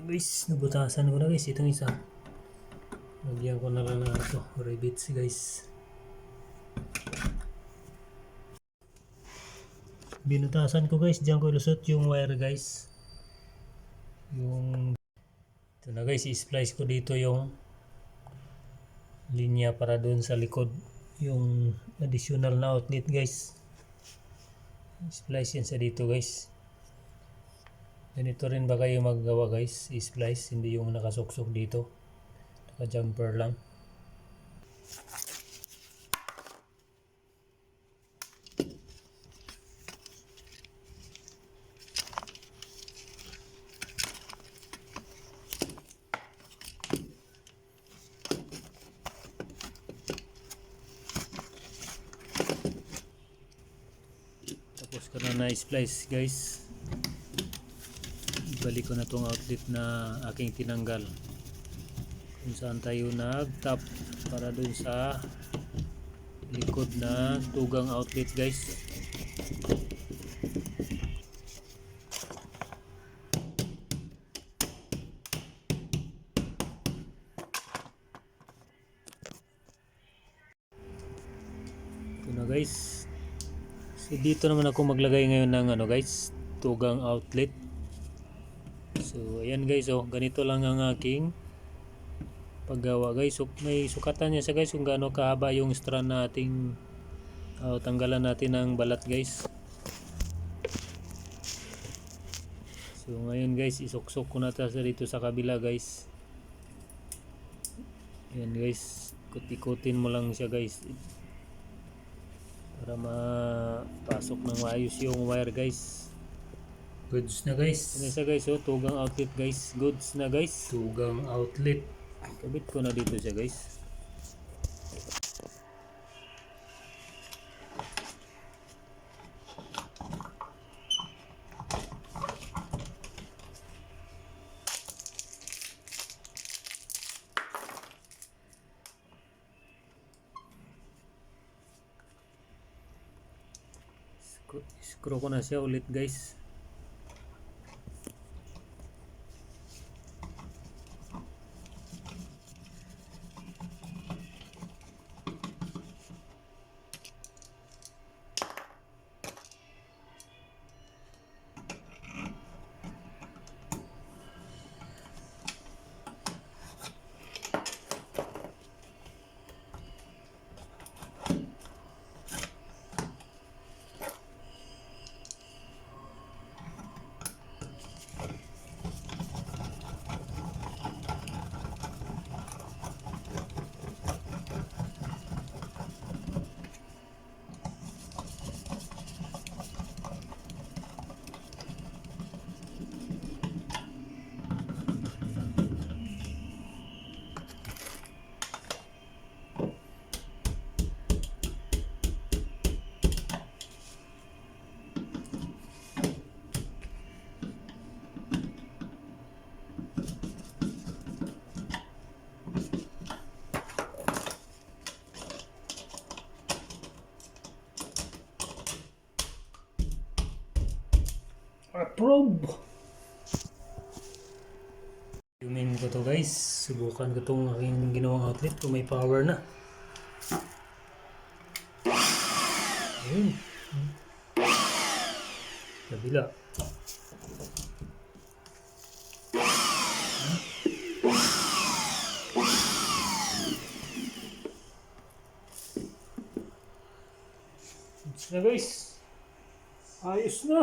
Guys, nabutasan ko na guys itong isa. Lagyan ko na lang na ito rivets guys. Binutasan ko guys, diyan ko lusot yung wire guys. Ito na guys, i-splice ko dito yung linya para doon sa likod, yung additional na outlet guys. Splice yan sa dito guys. Ganito rin ba kayo maggawa guys, i-splice, hindi yung nakasuksok dito, naka-jumper lang. Tapos ko na na-splice guys, balik ko na tong outlet na aking tinanggal kung saan tayo nag-tap para dun sa likod na tugang outlet guys. Ito na guys. So dito naman ako maglagay ngayon ng guys, tugang outlet. So ayan guys, ganito lang ang aking paggawa guys. So may sukatan niya siya guys kung gaano kahaba yung strand nating tanggalan natin ng balat guys. So ngayon guys, isuksok ko na dito sa kabila guys. Ayan guys, ikot-ikutin mo lang siya guys para mapasok ng maayos yung wire guys. Goods na guys. Ano siya guys, tugang outlet guys. Goods na guys. Tugang outlet. Kabit ko na dito siya guys. Screw ko na siya ulit guys. Approve. Yumin ko to guys, subukan ko tong aking ginawang outlet kung may power na. Ayun. Kabila. Ayos na guys. Ayos na.